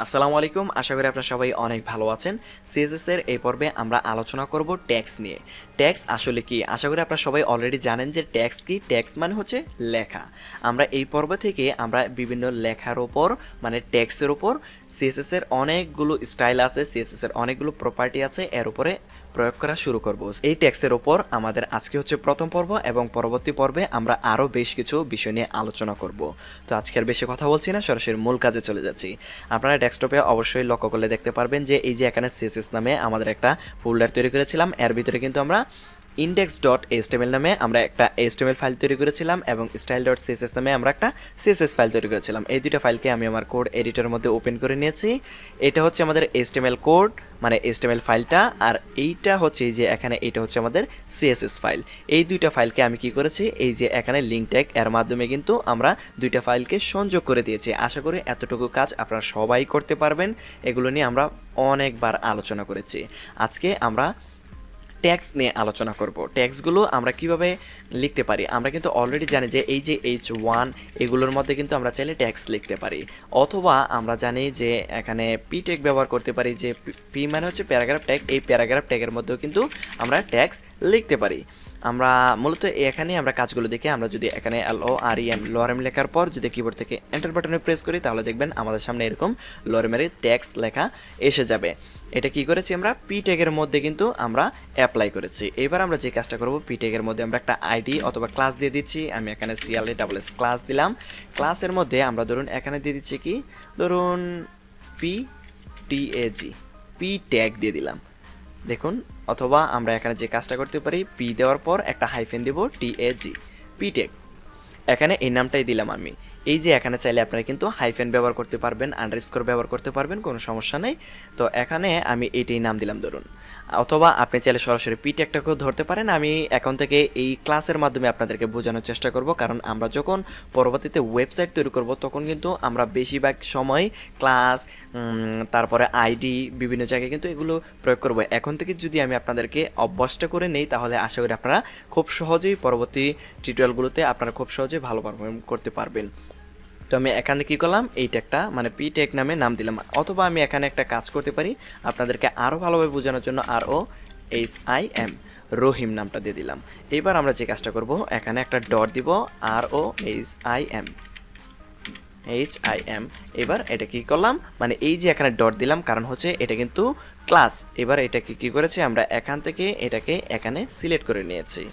আসসালামু আলাইকুম, আশা করি আপনারা সবাই অনেক ভালো আছেন। সিএসএস এর এই পর্বে আমরা আলোচনা করব ট্যাক্স নিয়ে। ট্যাক্স আসলে কি? আশা করি আপনারা সবাই অলরেডি জানেন যে ট্যাক্স কি। ট্যাক্স মানে হচ্ছে লেখা। আমরা এই পর্ব থেকে আমরা বিভিন্ন লেখার ওপর মানে ট্যাক্সের ওপর সিএসএস এর অনেকগুলো স্টাইল আছে, সিএসএস এর অনেকগুলো প্রপার্টি আছে, এর উপরে প্রয়োগ করা শুরু করব। এই ট্যাক্সের ওপর আমাদের আজকে হচ্ছে প্রথম পর্ব এবং পরবর্তী পর্বে আমরা আরও বেশ কিছু বিষয় নিয়ে আলোচনা করব। তো আজকে আর বেশি কথা বলছি না, সরাসরি মূল কাজে চলে যাচ্ছি। আপনারা ডেস্কটপে অবশ্যই লক্ষ্য করলে দেখতে পারবেন যে এই যে এখানে সিএসএস নামে আমাদের একটা ফোল্ডার তৈরি করেছিলাম। এর ভিতরে কিন্তু আমরা index.html নামে আমরা একটা html ফাইল তৈরি করেছিলাম এবং style.css নামে আমরা একটা css ফাইল তৈরি করেছিলাম। এই দুটো ফাইলকে আমি আমার কোড এডিটরের মধ্যে ওপেন করে নিয়েছি। এটা হচ্ছে আমাদের html কোড মানে html ফাইলটা, আর এইটা হচ্ছে এই যে এখানে এটা হচ্ছে আমাদের css ফাইল। এই দুইটা ফাইলকে আমি কি করেছি, এই যে এখানে লিঙ্ক ট্যাগ এর মাধ্যমে কিন্তু আমরা দুইটা ফাইলকে সংযোগ করে দিয়েছি। আশা করি এতটুকু কাজ আপনারা সবাই করতে পারবেন। এগুলো নিয়ে আমরা অনেকবার আলোচনা করেছি। আজকে আমরা ট্যাক্স নিয়ে আলোচনা করব। ট্যাক্সগুলো আমরা কিভাবে লিখতে পারি। আমরা কিন্তু অলরেডি জানি যে এই যে H1 এগুলোর মধ্যে কিন্তু আমরা চাইলে ট্যাক্স লিখতে পারি, অথবা আমরা জানি যে এখানে পি ট্যাগ ব্যবহার করতে পারি, যে পি মানে হচ্ছে প্যারাগ্রাফ ট্যাগ। এই প্যারাগ্রাফ ট্যাগের মধ্যেও কিন্তু আমরা ট্যাক্স লিখতে পারি। আমরা মূলত এখানে আমরা কাজগুলো দেখে আমরা যদি এখানে লোয়ারেম লেখার পর যদি কিবোর্ড থেকে এন্টার বাটনে প্রেস করি তাহলে দেখবেন আমাদের সামনে এরকম লোয়ারেমের ট্যাক্স লেখা এসে যাবে। এটা কি করেছি আমরা পি ট্যাগের মধ্যে কিন্তু আমরা অ্যাপ্লাই করেছি। এবার আমরা যে কাজটা করব, পি ট্যাগের মধ্যে আমরা একটা আইডি অথবা ক্লাস দিয়ে দিচ্ছি। আমি এখানে CLASS ক্লাস দিলাম। ক্লাসের মধ্যে আমরা ধরুন এখানে দিয়ে দিচ্ছি কি, ধরুন পি ট্যাগ দিয়ে দিলাম, দেখুন। অথবা আমরা এখানে যে কাজটা করতে পারি, পি দেওয়ার পর একটা হাইফেন দেব, TAG পি ট্যাগ। এখানে এই নামটাই দিলাম আমি। এই যে এখানে চাইলে আপনারা কিন্তু হাইফেন ব্যবহার করতে পারবেন, আন্ডারস্কোর ব্যবহার করতে পারবেন, কোনো সমস্যা নেই। তো এখানে আমি এইটাই নাম দিলাম ধরুন। অথবা আপনি চাইলে সরাসরি পি ট্যাগটাকেও ধরতে পারেন। আমি এখন থেকে এই ক্লাসের মাধ্যমে আপনাদেরকে বোঝানোর চেষ্টা করব, কারণ আমরা যখন পরবর্তীতে ওয়েবসাইট তৈরি করব তখন কিন্তু আমরা বেশিরভাগ সময় ক্লাস, তারপরে আইডি বিভিন্ন জায়গায় কিন্তু এগুলো প্রয়োগ করব। এখন থেকে যদি আমি আপনাদেরকে অভ্যস্ত করে নেই তাহলে আশা করি আপনারা খুব সহজেই পরবর্তী টিউটোরিয়ালগুলোতে আপনারা খুব সহজেই ভালো পারফর্ম করতে পারবেন। তো আমি এখানে কি করলাম, এই ট্যাগটা মানে পি ট্যাগ নামে নাম দিলাম। অথবা আমি এখানে একটা কাজ করতে পারি আপনাদেরকে আরও ভালোভাবে বোঝানোর জন্য, ROHIM রহিম নামটা দিয়ে দিলাম। এবার আমরা যে কাজটা করব, এখানে একটা ডট দিব, ROHIM। এবার এটা কি করলাম, মানে এই যে এখানে ডট দিলাম, কারণ হচ্ছে এটা কিন্তু ক্লাস। এবার এটাকে কি করেছি আমরা এখান থেকে এটাকে এখানে সিলেক্ট করে নিয়েছি।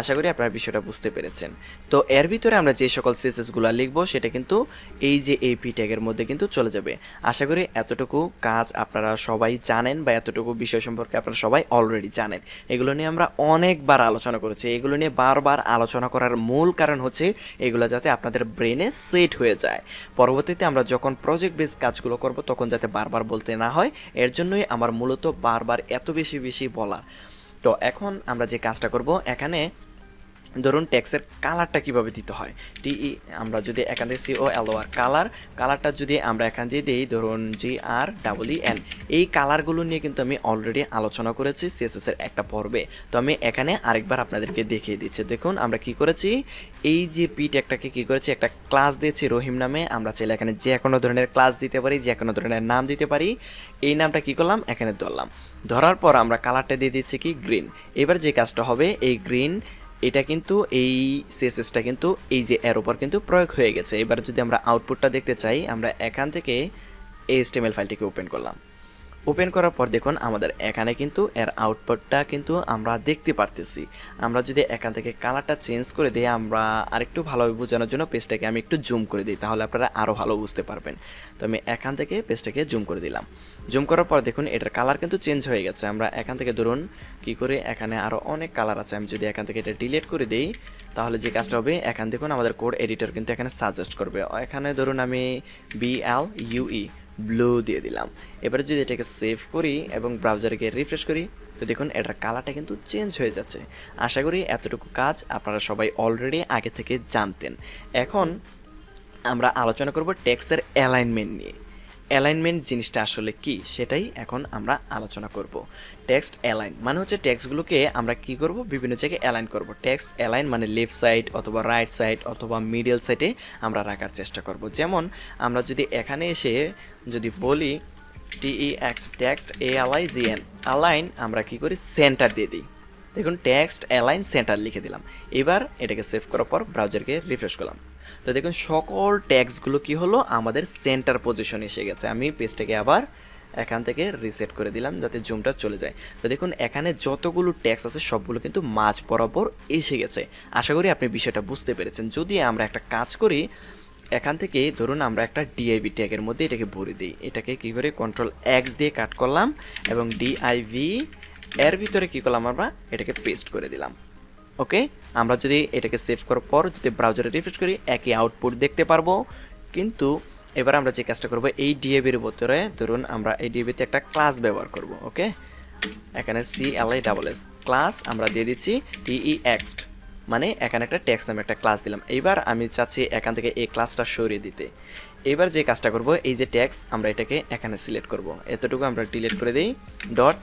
আশা করি আপনারা বিষয়টা বুঝতে পেরেছেন। তো এর ভিতরে আমরা যে সকল সিএসএসগুলো লিখবো সেটা কিন্তু এই যে এই পি ট্যাগের মধ্যে কিন্তু চলে যাবে। আশা করি এতটুকু কাজ আপনারা সবাই জানেন, বা এতটুকু বিষয় সম্পর্কে আপনারা সবাই অলরেডি জানেন। এগুলো নিয়ে আমরা অনেকবার আলোচনা করেছি। এগুলো নিয়ে বারবার আলোচনা করার মূল কারণ হচ্ছে এগুলো যাতে আপনাদের ব্রেনে সেট হয়ে যায়। পরবর্তীতে আমরা যখন প্রজেক্ট বেস কাজগুলো করব তখন যাতে বারবার বলতে না হয়, এর জন্যই আমার মূলত বারবার এত বেশি বলা। তো এখন আমরা যে কাজটা করব, এখানে ধরুন ট্যাক্সের কালারটা কিভাবে দিতে হয়, আমরা যদি এখান থেকে COLOR কালারটা যদি আমরা এখান দিয়ে দিই, ধরুন GREEN, এই কালারগুলো নিয়ে কিন্তু আমি অলরেডি আলোচনা করেছি CSS এর একটা পর্বে। তো আমি এখানে আরেকবার আপনাদেরকে দেখিয়ে দিচ্ছি। দেখুন আমরা কি করেছি, এই যে পি ট্যাগটাকে কি করেছি, একটা ক্লাস দিয়েছি রহিম নামে। আমরা চাইলে এখানে যে কোনো ধরনের ক্লাস দিতে পারি, যে কোনো ধরনের নাম দিতে পারি। এই নামটা কি করলাম, এখানে ধরলাম। ধরার পর আমরা কালারটা দিয়ে দিচ্ছি কি গ্রিন। এবার যে কাজটা হবে, এই গ্রিন এটা কিন্তু এই সিএসএসটা কিন্তু এই যে এর উপর কিন্তু প্রয়োগ হয়ে গেছে। এবার যদি আমরা আউটপুটটা দেখতে চাই, আমরা এখান থেকে HTML ফাইলটিকে ওপেন করলাম। ওপেন করার পর দেখুন আমাদের এখানে কিন্তু এর আউটপুটটা কিন্তু আমরা দেখতে পারতেছি। আমরা যদি এখান থেকে কালারটা চেঞ্জ করে দিই, আমরা আরেকটু ভালোভাবে বোঝানোর জন্য পেজটাকে আমি একটু জুম করে দিই, তাহলে আপনারা আরও ভালো বুঝতে পারবেন। তো আমি এখান থেকে পেজটাকে জুম করে দিলাম। জুম করার পর দেখুন এটার কালার কিন্তু চেঞ্জ হয়ে গেছে। আমরা এখান থেকে ধরুন কি করে, এখানে আরও অনেক কালার আছে। আমি যদি এখান থেকে এটা ডিলিট করে দিই তাহলে যে কাজটা হবে, এখান দেখুন আমাদের কোড এডিটর কিন্তু এখানে সাজেস্ট করবে। এখানে ধরুন আমি BLUE ব্লু দিয়ে দিলাম। এবারে যদি এটাকে সেভ করি এবং ব্রাউজারে গিয়ে রিফ্রেশ করি, তো দেখুন এটার কালারটা কিন্তু চেঞ্জ হয়ে যাচ্ছে। আশা করি এতটুকু কাজ আপনারা সবাই অলরেডি আগে থেকে জানতেন। এখন আমরা আলোচনা করব টেক্সটের অ্যালাইনমেন্ট নিয়ে। অ্যালাইনমেন্ট জিনিসটা আসলে কি সেটাই এখন আমরা আলোচনা করব। টেক্সট অ্যালাইন মানে হচ্ছে টেক্সটগুলোকে আমরা কি করব, বিভিন্ন জায়গায় অ্যালাইন করব। টেক্সট অ্যালাইন মানে লেফট সাইড অথবা রাইট সাইড অথবা মিডল সাইডে আমরা রাখার চেষ্টা করব। যেমন আমরা যদি এখানে এসে যদি বলি টেক্স টেক্সট ALIGN অ্যালাইন, আমরা কি করি সেন্টার দিয়ে দিই। দেখুন টেক্সট অ্যালাইন সেন্টার লিখে দিলাম। এবার এটাকে সেভ করার পর ব্রাউজারকে রিফ্রেশ করলাম। তো দেখুন সকল ট্যাক্সগুলো কি হলো, আমাদের সেন্টার পজিশনে এসে গেছে। আমি পেজটাকে আবার এখান থেকে রিসেট করে দিলাম যাতে জুমটা চলে যায়। তো দেখুন এখানে যতগুলো ট্যাক্স আছে সবগুলো কিন্তু মাঝ বরাবর এসে গেছে। আশা করি আপনি বিষয়টা বুঝতে পেরেছেন। যদি আমরা একটা কাজ করি, এখান থেকে ধরুন আমরা একটা ডিআইভি ট্যাগের মধ্যে এটাকে ভরে দিই। এটাকে কি করে Ctrl+X দিয়ে কাট করলাম এবং ডিআইভি এর ভিতরে কি করলাম, আমরা এটাকে পেস্ট করে দিলাম। ওকে, আমরা যদি এটাকে সেভ করার পর যদি ব্রাউজারে রিফ্রেশ করি একই আউটপুট দেখতে পারবো। কিন্তু এবার আমরা যে কাজটা করব, এই ডিএবির ভিতরে ধরুন আমরা এই ডিএবিতে একটা ক্লাস ব্যবহার করব। ওকে, এখানে CLASS ক্লাস আমরা দিয়ে দিচ্ছি TEXT, মানে এখানে একটা টেক্সট নামে একটা ক্লাস দিলাম। এইবার আমি চাচ্ছি এখান থেকে এই ক্লাসটা সরিয়ে দিতে। এবার যে কাজটা করব, এই যে ট্যাক্স আমরা এটাকে এখানে সিলেক্ট করব। এতটুকু আমরা ডিলিট করে দিই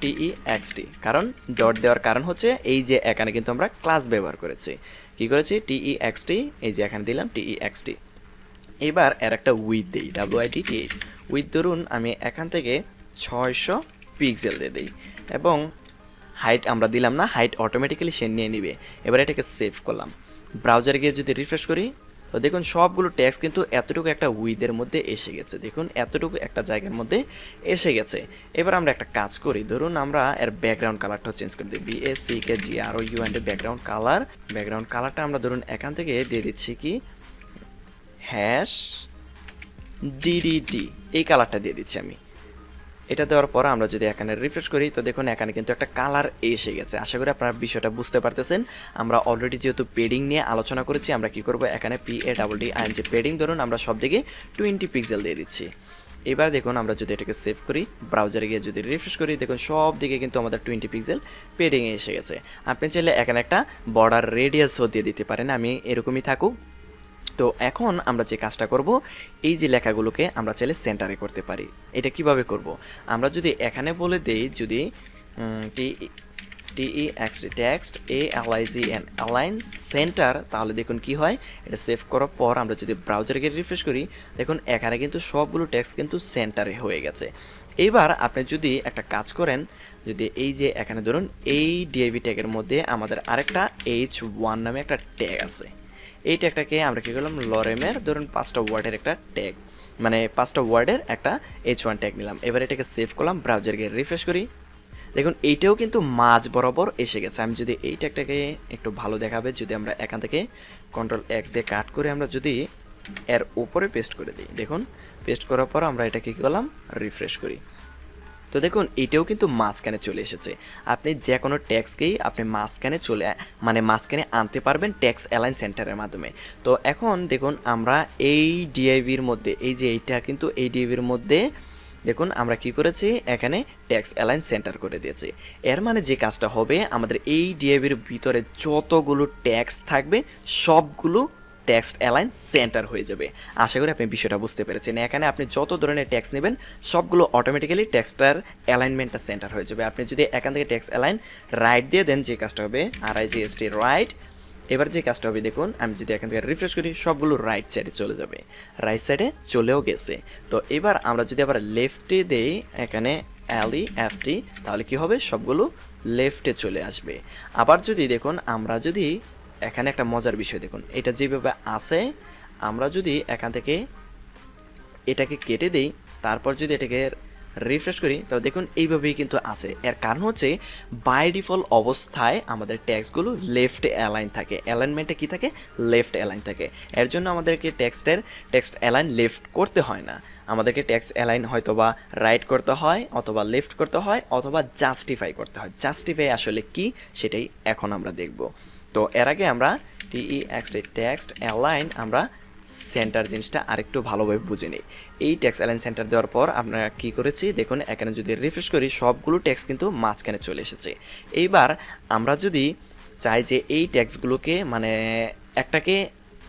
.text, কারণ ডট দেওয়ার কারণ হচ্ছে এই যে এখানে কিন্তু আমরা ক্লাস ব্যবহার করেছি। কি করেছি, TEXT, এই যে এখানে দিলাম TEXT। এবার এর একটা উইথ দিই, WIDTH উইথ। ধরুন আমি এখান থেকে 600 পিক্সেল দিয়ে দিই এবং হাইট আমরা দিলাম না, হাইট অটোমেটিক্যালি সে নিয়ে নিবে। এবার এটাকে সেভ করলাম। ব্রাউজারে গিয়ে যদি রিফ্রেশ করি, তো দেখুন সবগুলো ট্যাক্স কিন্তু এতটুকু একটা উইথের মধ্যে এসে গেছে। দেখুন এতটুকু একটা জায়গার মধ্যে এসে গেছে। এবার আমরা একটা কাজ করি, ধরুন আমরা এর ব্যাকগ্রাউন্ড কালারটাও চেঞ্জ করে দিই। BACKGROUND ব্যাকগ্রাউন্ড কালারটা আমরা ধরুন এখান থেকে দিয়ে দিচ্ছি কি #DDD, এই কালারটা দিয়ে দিচ্ছি আমি। এটা দেওয়ার পর আমরা যদি এখানে রিফ্রেশ করি, তো দেখুন এখানে কিন্তু একটা কালার এসে গেছে। আশা করি আপনারা বিষয়টা বুঝতে পারতেছেন। আমরা অলরেডি যেহেতু পেডিং নিয়ে আলোচনা করেছি, আমরা কি করব, এখানে PADDING পেডিং ধরুন আমরা সব দিকে 20 পিক্সেল দিয়ে দিচ্ছি। এবার দেখুন আমরা যদি এটাকে সেভ করি, ব্রাউজারে গিয়ে যদি রিফ্রেশ করি, দেখুন সব দিকে কিন্তু আমাদের 20 পিক্সেল পেডিংয়ে এসে গেছে। আপনি চাইলে এখানে একটা বর্ডার রেডিয়াসও দিয়ে দিতে পারেন, আমি এরকমই থাকুক। তো এখন আমরা যে কাজটা করব, এই যে লেখাগুলোকে আমরা চাইলে সেন্টারে করতে পারি। এটা কিভাবে করব, আমরা যদি এখানে বলে দেই যদি TEXT text ALIGN align centre, তাহলে দেখুন কি হয়। এটা সেভ করার পর আমরা যদি ব্রাউজারে গিয়ে রিফ্রেশ করি, দেখুন এখানে কিন্তু সবগুলো টেক্সট কিন্তু সেন্টারে হয়ে গেছে। এইবার আপনি যদি একটা কাজ করেন, যদি এই যে এখানে ধরুন এই ডিআইভি ট্যাগের মধ্যে আমাদের আরেকটা H1 নামে একটা ট্যাগ আছে। এই ট্যাগটাকে আমরা কী করলাম, লরেমের ধরুন 5টা ওয়ার্ডের একটা ট্যাগ, মানে 5টা ওয়ার্ডের একটা H1 ট্যাগ নিলাম। এবার এটাকে সেভ করলাম, ব্রাউজারে গিয়ে রিফ্রেশ করি, দেখুন এইটাও কিন্তু মাঝ বরাবর এসে গেছে। আমি যদি এই ট্যাগটাকে একটু ভালো দেখাবে, যদি আমরা এখান থেকে Ctrl+X দিয়ে কাট করে আমরা যদি এর উপরে পেস্ট করে দিই, দেখুন পেস্ট করার পর আমরা এটাকে কী করলাম, রিফ্রেশ করি। তো দেখুন এটাও কিন্তু মাঝখানে চলে এসেছে। আপনি যে কোনো ট্যাক্সকেই আপনি মাঝখানে আনতে পারবেন ট্যাক্স অ্যালাইন সেন্টারের মাধ্যমে। তো এখন দেখুন আমরা এই ডিআইভির মধ্যে, এই যে এইটা কিন্তু এই ডিআইভির মধ্যে দেখুন আমরা কি করেছি, এখানে ট্যাক্স অ্যালাইন সেন্টার করে দিয়েছি। এর মানে যে কাজটা হবে, আমাদের এই ডিআইভির ভিতরে যতগুলো ট্যাক্স থাকবে সবগুলো টেক্সট অ্যালাইন সেন্টার হয়ে যাবে। আশা করি আপনি বিষয়টা বুঝতে পেরেছেন। এখানে আপনি যত ধরনের টেক্সট নেবেন সবগুলো অটোমেটিক্যালি টেক্সটার অ্যালাইনমেন্টটা সেন্টার হয়ে যাবে। আপনি যদি এখান থেকে টেক্সট অ্যালাইন রাইট দিয়ে দেন, যে কাজটা হবে RIGST রাইট। এবার যে কাজটা হবে দেখুন, আমি যদি এখান থেকে রিফ্রেশ করি সবগুলো রাইট সাইডে চলে যাবে, রাইট সাইডে চলেও গেছে। তো এবার আমরা যদি আবার লেফটে দেই এখানে LEFT, তাহলে কি হবে, সবগুলো লেফটে চলে আসবে। আবার যদি দেখুন আমরা যদি এখানে একটা মজার বিষয় দেখুন, এটা যেভাবে আছে, আমরা যদি এখান থেকে এটাকে কেটে দেই, তারপর যদি এটাকে রিফ্রেশ করি, তাহলে দেখুন এইভাবেই কিন্তু আছে। এর কারণ হচ্ছে বাই ডিফল্ট অবস্থায় আমাদের ট্যাক্সগুলো লেফট অ্যালাইন থাকে, অ্যালাইনমেন্টে কি থাকে, লেফট অ্যালাইন থাকে। এর জন্য আমাদেরকে টেক্সট অ্যালাইন লেফট করতে হয় না, আমাদেরকে টেক্সট অ্যালাইন হয়তো বা রাইট করতে হয় অথবা লেফট করতে হয় অথবা জাস্টিফাই করতে হয়। জাস্টিফাই আসলে কি সেটাই এখন আমরা দেখব। তো এর আগে আমরা TEXT টেক্সট অ্যালাইন আমরা সেন্টার জিনিসটা আরেকটু ভালোভাবে বুঝে নিই। এই টেক্সট অ্যালাইন সেন্টার দেওয়ার পর আমরা কি করেছি দেখুন, এখানে যদি রিফ্রেশ করি সবগুলো টেক্সট কিন্তু মাঝখানে চলে এসেছে। এইবার আমরা যদি চাই যে এই টেক্সটগুলোকে মানে একটাকে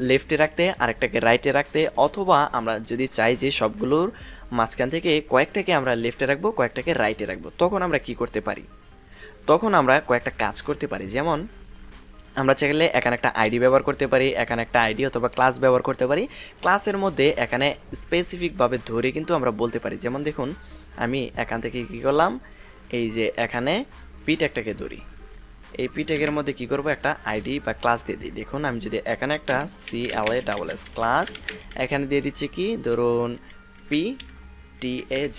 লেফটে রাখতে আরেকটাকে রাইটে রাখতে, অথবা আমরা যদি চাই যে সবগুলোর মাঝখান থেকে কয়েকটাকে আমরা লেফটে রাখবো, কয়েকটাকে রাইটে রাখবো। তখন আমরা কি করতে পারি, তখন আমরা কয়েকটা কাজ করতে পারি। যেমন আমরা চাইলে এখানে একটা আইডি ব্যবহার করতে পারি, এখানে একটা আইডি অথবা ক্লাস ব্যবহার করতে পারি। ক্লাসের মধ্যে এখানে স্পেসিফিকভাবে ধরে কিন্তু আমরা বলতে পারি। যেমন দেখুন আমি এখান থেকে কী করলাম, এই যে এখানে পি ট্যাগটাকে ধরি, এই পি ট্যাগের মধ্যে কী করবো, একটা আইডি বা ক্লাস দিয়ে দিই। দেখুন আমি যদি এখানে একটা CLASS ক্লাস এখানে দিয়ে দিচ্ছি, কি ধরুন PTAG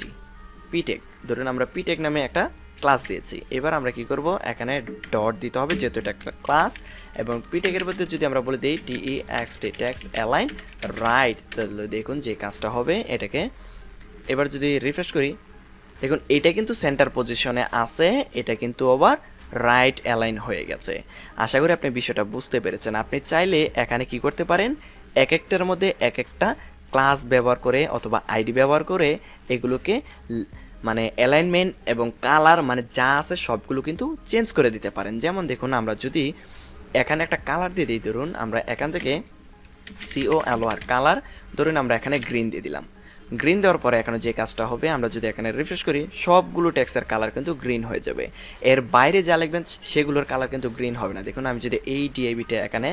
পি ট্যাগ, ধরুন আমরা পি ট্যাগ নামে একটা ক্লাস দিয়েছি। এবার আমরা কি করব, এখানে ডট দিতে হবে যেহেতু এটা একটা ক্লাস, এবং পি ট্যাগের মধ্যে যদি আমরা বলে দিই TEXT অ্যালাইন রাইট, তাহলে দেখুন যে কাজটা হবে এটাকে। এবার যদি রিফ্রেশ করি, দেখুন এটা কিন্তু সেন্টার পজিশনে আছে, এটা কিন্তু আবার রাইট অ্যালাইন হয়ে গেছে। আশা করি আপনি বিষয়টা বুঝতে পেরেছেন। আপনি চাইলে এখানে কি করতে পারেন, এক একটার মধ্যে এক একটা ক্লাস ব্যবহার করে অথবা আইডি ব্যবহার করে এগুলোকে মানে অ্যালাইনমেন্ট এবং কালার মানে যা আছে সবগুলো কিন্তু চেঞ্জ করে দিতে পারেন। যেমন দেখুন আমরা যদি এখানে একটা কালার দিয়ে দিই, ধরুন আমরা এখান থেকে COLOR কালার, ধরুন আমরা এখানে গ্রিন দিয়ে দিলাম। গ্রিন দেওয়ার পরে এখানে যে কাজটা হবে, আমরা যদি এখানে রিফ্রেশ করি সবগুলো টেক্সটের কালার কিন্তু গ্রিন হয়ে যাবে। এর বাইরে যা লিখবেন সেগুলোর কালার কিন্তু গ্রিন হবে না। দেখুন আমি যদি এই ডিআইবিটা এখানে,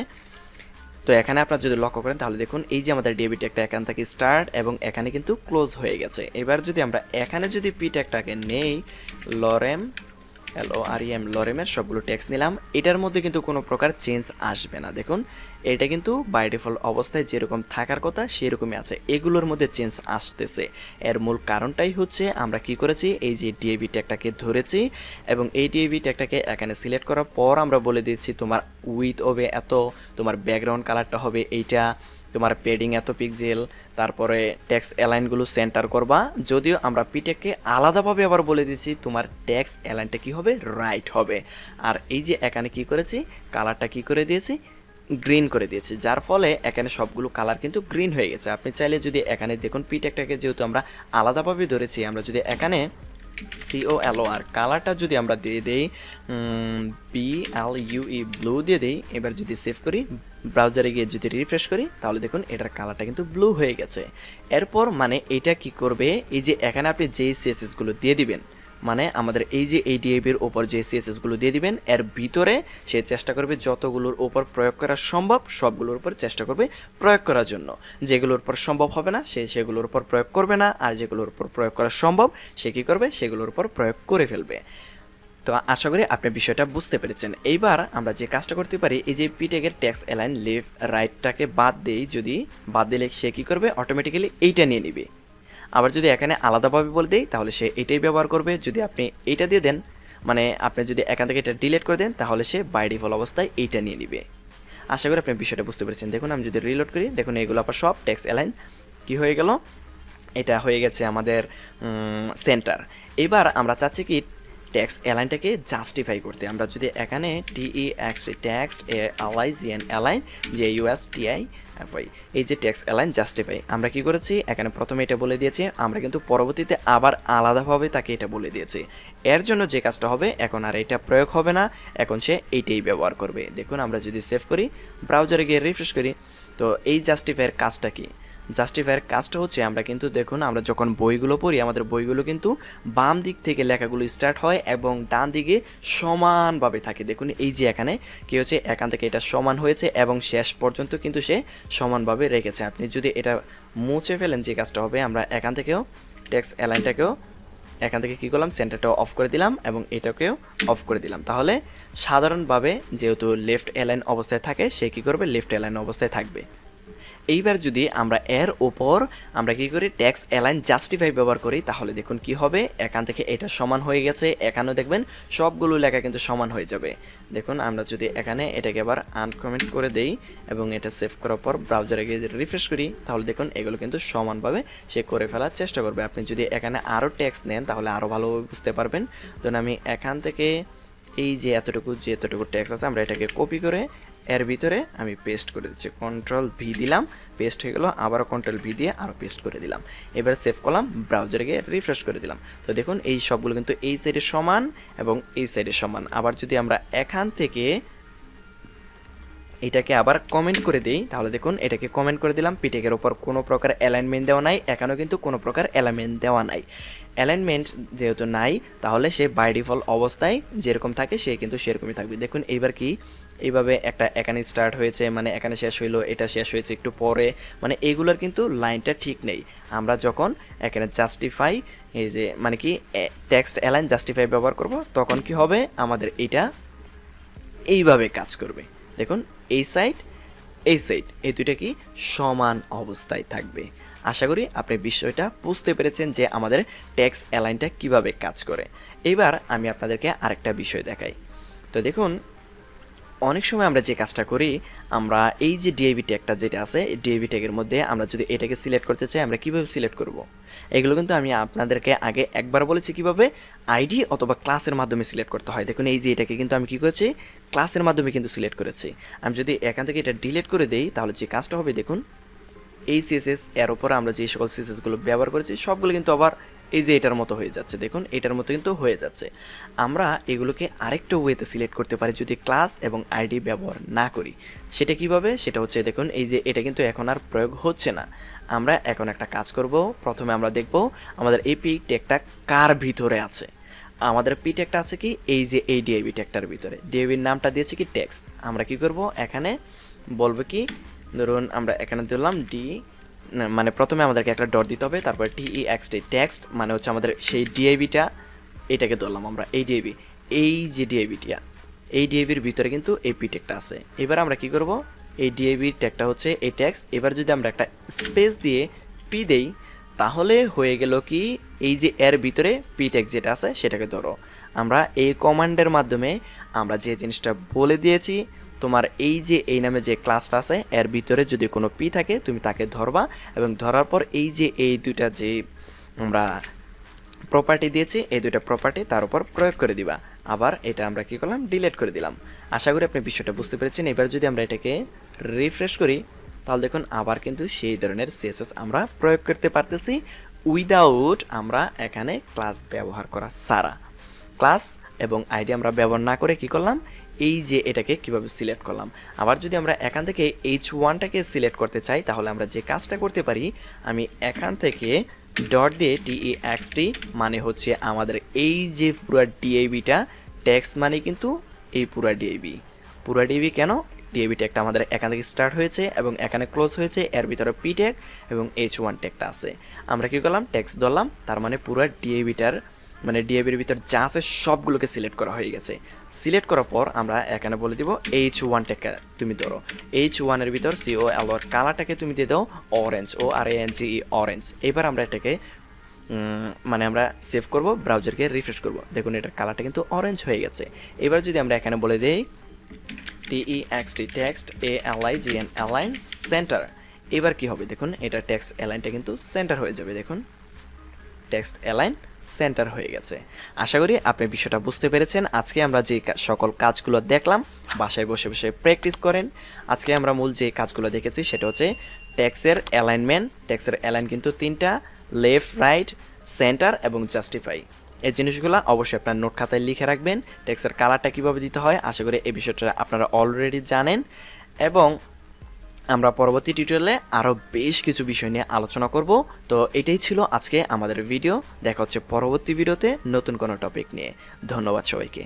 তো এখানে আপনারা যদি লক্ষ্য করেন তাহলে দেখুন এই যে আমাদের ডিএবি ট্যাগটা এখান থেকে স্টার্ট এবং এখানে কিন্তু ক্লোজ হয়ে গেছে। এবার যদি আমরা এখানে যদি পি ট্যাগটাকে নেই, লরেম LOREM লরেমের সবগুলো ট্যাক্স নিলাম, এটার মধ্যে কিন্তু কোনো প্রকার চেঞ্জ আসবে না। দেখুন এটা কিন্তু বাই ডিফল্ট অবস্থায় যেরকম থাকার কথা সেরকমই আছে, এগুলোর মধ্যে চেঞ্জ আসতেছে। এর মূল কারণটাই হচ্ছে আমরা কি করেছি, এই যে ডিএবি ট্যাগটাকে ধরেছি এবং এই ডিএবি ট্যাগটাকে এখানে সিলেক্ট করার পর আমরা বলে দিচ্ছি তোমার উইথ হবে এত, তোমার ব্যাকগ্রাউন্ড কালারটা হবে এইটা, তোমার পেডিং এত পিক্সেল, তারপরে টেক্সট অ্যালাইনগুলো সেন্টার করবা। যদিও আমরা পিটেককে আলাদাভাবে আবার বলে দিচ্ছি তোমার টেক্সট অ্যালাইনটা কি হবে, রাইট হবে। আর এই যে এখানে কি করেছি, কালারটা কি করে দিয়েছি, গ্রিন করে দিয়েছি, যার ফলে এখানে সবগুলো কালার কিন্তু গ্রিন হয়ে গেছে। আপনি চাইলে যদি এখানে দেখুন পিটেকটাকে যেহেতু আমরা আলাদাভাবে ধরেছি, আমরা যদি এখানে COLOR কালারটা যদি আমরা দিয়ে দিই BLUE ব্লু দিয়ে দিই, এবার যদি সেভ করি ব্রাউজারে গিয়ে যদি রিফ্রেশ করি তাহলে দেখুন এটার কালারটা কিন্তু ব্লু হয়ে গেছে। এরপর মানে এটা কি করবে, এই যে এখানে আপনি যেই CSS গুলো দিয়ে দিবেন, মানে আমাদের এই যে এই ডিএবির ওপর যে CSS গুলো দিয়ে দিবেন, এর ভিতরে সে চেষ্টা করবে যতগুলোর ওপর প্রয়োগ করা সম্ভব সবগুলোর উপর চেষ্টা করবে প্রয়োগ করার জন্য। যেগুলোর উপর সম্ভব হবে না সে সেগুলোর উপর প্রয়োগ করবে না, আর যেগুলোর উপর প্রয়োগ করা সম্ভব সে কী করবে, সেগুলোর উপর প্রয়োগ করে ফেলবে। তো আশা করি আপনি বিষয়টা বুঝতে পেরেছেন। এইবার আমরা যে কাজটা করতে পারি, এই যে পিটেগের টেক্সট অ্যালাইন লেফট রাইটটাকে বাদ দেই, যদি বাদ দিলে সে কী করবে, অটোমেটিক্যালি এইটা নিয়ে নিবে। আবার যদি এখানে আলাদাভাবে বলে দিই তাহলে সে এটাই ব্যবহার করবে। যদি আপনি এইটা দিয়ে দেন, মানে আপনি যদি এখান থেকে এটা ডিলিট করে দেন তাহলে সে বাই ডিফল্ট অবস্থায় এইটা নিয়ে নিবে। আশা করি আপনি বিষয়টা বুঝতে পেরেছেন। দেখুন আমি যদি রিলোড করি, দেখুন এগুলো আবার সব টেক্সট অ্যালাইন কি হয়ে গেল, এটা হয়ে গেছে আমাদের সেন্টার। এবার আমরা চাচ্ছি কি টেক্সট অ্যালাইনটাকে জাস্টিফাই করতে। আমরা যদি এখানে টেক্সট অ্যালাইন JUSTIFI এই যে টেক্সট অ্যালাইন জাস্টিফাই আমরা কি করেছি, এখানে প্রথমে এটা বলে দিয়েছি, আমরা কিন্তু পরবর্তীতে আবার আলাদাভাবে তাকে এটা বলে দিয়েছি। এর জন্য যে কাজটা হবে, এখন আর এটা প্রয়োগ হবে না, এখন সে এইটাই ব্যবহার করবে। দেখুন আমরা যদি সেভ করি ব্রাউজারে গিয়ে রিফ্রেশ করি, তো এই জাস্টিফাইয়ের কাজটা কি, জাস্টিফায়ার কাজটা হচ্ছে আমরা কিন্তু দেখুন আমরা যখন বইগুলো পড়ি আমাদের বইগুলো কিন্তু বাম দিক থেকে লেখাগুলো স্টার্ট হয় এবং ডান দিকে সমানভাবে থাকে। দেখুন এই যে এখানে কি হচ্ছে, এখান থেকে এটা সমান হয়েছে এবং শেষ পর্যন্ত কিন্তু সে সমানভাবে রেখেছে। আপনি যদি এটা মুছে ফেলেন যে কাজটা হবে, আমরা এখান থেকেও টেক্সট অ্যালাইনটাকেও এখান থেকে কী করলাম, সেন্টারটাও অফ করে দিলাম এবং এটাকেও অফ করে দিলাম। তাহলে সাধারণভাবে যেহেতু লেফট অ্যালাইন অবস্থায় থাকে সে কী করবে, লেফট অ্যালাইন অবস্থায় থাকবে। এইবার যদি আমরা এর উপর আমরা কি করি, টেক্সট অ্যালাইন জাস্টিফাই ব্যবহার করি, তাহলে দেখুন কি হবে, এখান থেকে এটা সমান হয়ে গেছে, এখানেও দেখবেন সবগুলো লেখা কিন্তু সমান হয়ে যাবে। দেখুন আমরা যদি এখানে এটাকে আবার আনকমেন্ট করে দেই এবং এটা সেভ করার পর ব্রাউজারে গিয়ে রিফ্রেশ করি, তাহলে দেখুন এগুলো কিন্তু সমানভাবে সে করে ফেলার চেষ্টা করবে। আপনি যদি এখানে আরও টেক্সট নেন তাহলে আরও ভালোভাবে বুঝতে পারবেন। ধরুন আমি এখান থেকে এই যে এতটুকু টেক্সট আছে আমরা এটাকে কপি করে এর ভিতরে আমি পেস্ট করে দিচ্ছি, Ctrl+V দিলাম, পেস্ট হয়ে গেল, আবারও Ctrl+V দিয়ে আরও পেস্ট করে দিলাম। এবার সেভ করলাম, ব্রাউজারে গিয়ে রিফ্রেশ করে দিলাম। তো দেখুন এই সবগুলো কিন্তু এই সাইডে সমান এবং এই সাইডে সমান। আবার যদি আমরা এখান থেকে এটাকে আবার কমেন্ট করে দিই, তাহলে দেখুন এটাকে কমেন্ট করে দিলাম। পিটেকের ওপর কোনো প্রকার অ্যালাইনমেন্ট দেওয়া নাই, এখানেও কিন্তু কোনো প্রকার অ্যালাইনমেন্ট দেওয়া নাই। অ্যালাইনমেন্ট যেহেতু নাই, তাহলে সে বাই ডিফল্ট অবস্থায় যেরকম থাকে সে কিন্তু সেরকমই থাকবে। দেখুন এইবার কি এইভাবে একটা এখানে স্টার্ট হয়েছে, মানে এখানে শেষ হইলো, এটা শেষ হয়েছে একটু পরে, মানে এইগুলোর কিন্তু লাইনটা ঠিক নেই। আমরা যখন এখানে জাস্টিফাই, এই যে মানে কি টেক্সট অ্যালাইন জাস্টিফাই ব্যবহার করব, তখন কি হবে আমাদের এটা এইভাবে কাজ করবে। দেখুন এই সাইড এই দুইটা কি সমান অবস্থায় থাকবে। আশা করি আপনি বিষয়টা বুঝতে পেরেছেন যে আমাদের টেক্সট অ্যালাইনটা কিভাবে কাজ করে। এবার আমি আপনাদেরকে আরেকটা বিষয় দেখাই। তো দেখুন অনেক সময় আমরা যে কাজটা করি, আমরা এই যে ডিআইবি ট্যাগটা যেটা আছে, ডিআইবি ট্যাগের মধ্যে আমরা যদি এটাকে সিলেক্ট করতে চাই, আমরা কিভাবে সিলেক্ট করব? এগুলো কিন্তু আমি আপনাদেরকে আগে একবার বলেছি কিভাবে আইডি অথবা ক্লাসের মাধ্যমে সিলেক্ট করতে হয়। দেখুন এই যে এটাকে কিন্তু আমি কি করেছি, ক্লাসের মাধ্যমে কিন্তু সিলেক্ট করেছি। আমি যদি এখান থেকে এটা ডিলিট করে দেই, তাহলে যে কাজটা হবে দেখুন, এই সিএসএস এর উপরে আমরা যে সকল সিএসএসগুলো ব্যবহার করেছি সবগুলো কিন্তু আবার এই যে এটার মতো হয়ে যাচ্ছে। দেখুন এটার মতো কিন্তু হয়ে যাচ্ছে। আমরা এগুলোকে আরেকটা ওয়েতে সিলেক্ট করতে পারি যদি ক্লাস এবং আইডি ব্যবহার না করি। সেটা কিভাবে? সেটা হচ্ছে দেখুন এই যে এটা কিন্তু এখন আর প্রয়োগ হচ্ছে না। আমরা এখন একটা কাজ করব, প্রথমে আমরা দেখব আমাদের এই পি ট্যাগটা কার ভিতরে আছে। আমাদের পি ট্যাগটা আছে কি এই যে এই ডিআইবি ট্যাগটার ভিতরে, ডিআইবির নামটা দিয়েছি কি টেক্সট। আমরা কি করব এখানে বলবো কি, ধরুন আমরা এখানে দিলাম ডি, মানে প্রথমে আমাদেরকে একটা ডট দিতে হবে, তারপরে টিইএক্সটি টেক্সট মানে হচ্ছে আমাদের সেই ডিআইবিটা, এটাকে ধরলাম আমরা এই ডিআইবি, এই যে ডিআইবিটা, এই ডিআইবির ভিতরে কিন্তু এই পি ট্যাগটা আছে। এবার আমরা কি করব, এই ডিআইবির ট্যাগটা হচ্ছে এই টেক্সট, এবার যদি আমরা একটা স্পেস দিয়ে পি দেই, তাহলে হয়ে গেল কি এই যে এর ভিতরে পি ট্যাগ যেটা আছে সেটাকে ধরো। আমরা এই কমান্ডের মাধ্যমে আমরা যে জিনিসটা বলে দিয়েছি, তোমার এই যে এই নামে যে ক্লাসটা আছে এর ভিতরে যদি কোনো পি থাকে তুমি তাকে ধরবা, এবং ধরার পর এই যে এই দুইটা যে আমরা প্রপার্টি দিয়েছি, এই দুইটা প্রপার্টি তার উপর প্রয়োগ করে দিবা। আবার এটা আমরা কি করলাম, ডিলিট করে দিলাম। আশা করি আপনি বিষয়টা বুঝতে পেরেছেন। এবার যদি আমরা এটাকে রিফ্রেশ করি, তাহলে দেখুন আবার কিন্তু সেই ধরনের সিএসএস আমরা প্রয়োগ করতে পারতেছি উইদাউট আমরা এখানে ক্লাস ব্যবহার করা ছাড়া। ক্লাস এবং আইডি আমরা ব্যবহার না করে কি করলাম, এই যে এটাকে কিভাবে সিলেক্ট করলাম। আবার যদি আমরা এখান থেকে H1টাকে সিলেক্ট করতে চাই, তাহলে আমরা যে কাজটা করতে পারি, আমি এখান থেকে ডট দিয়ে টিইএক্সটি মানে হচ্ছে আমাদের এই যে পুরো ডিআইবিটা, টেক্সট মানে কিন্তু এই পুরো ডিআইবি কেন, ডিআইবি ট্যাগটা আমাদের এখান থেকে স্টার্ট হয়েছে এবং এখানে ক্লোজ হয়েছে, এর ভিতরে পি ট্যাগ এবং H1 ট্যাগটা আছে। আমরা কি করলাম, টেক্সট ধরলাম, তার মানে পুরো ডিআইবিটার মানে ডিআইবির ভিতর যা আছে সবগুলোকে সিলেক্ট করা হয়ে গেছে। সিলেক্ট করার পর আমরা এখানে বলে দিব H1 ট্যাগটা তুমি ধরো, H1 এর ভিতর COLR কালারটাকে তুমি দিয়ে দাও অরেঞ্জ, ORANGE অরেঞ্জ। এবার আমরা এটাকে মানে আমরা সেভ করব, ব্রাউজারকে রিফ্রেশ করব, দেখুন এটা কালারটা কিন্তু অরেঞ্জ হয়ে গেছে। এবার যদি আমরা এখানে বলে দেই TEXT text ALIGN align centre, এবার কি হবে দেখুন এটা টেক্সট অ্যালাইনটা কিন্তু সেন্টার হয়ে যাবে। দেখুন টেক্সট অ্যালাইন সেন্টার হয়ে গেছে। আশা করি আপনি বিষয়টা বুঝতে পেরেছেন। আজকে আমরা যে সকল কাজগুলো দেখলাম বাসায় বসে বসে প্র্যাকটিস করেন। আজকে আমরা মূল যে কাজগুলো দেখেছি সেটা হচ্ছে টেক্সটের অ্যালাইনমেন্ট। টেক্সটের অ্যালাইন কিন্তু তিনটা, লেফট, রাইট, সেন্টার এবং জাস্টিফাই। এই জিনিসগুলো অবশ্যই আপনার নোট খাতায় লিখে রাখবেন। টেক্সটের কালারটা কীভাবে দিতে হয় আশা করি এই বিষয়টা আপনারা অলরেডি জানেন, এবং আমরা পরবর্তী টিউটোরিয়ালে আরও বেশ কিছু বিষয় নিয়ে আলোচনা করব। তো এটাই ছিল আজকে আমাদের ভিডিও। দেখা হচ্ছে পরবর্তী ভিডিওতে নতুন কোনো টপিক নিয়ে। ধন্যবাদ সবাইকে।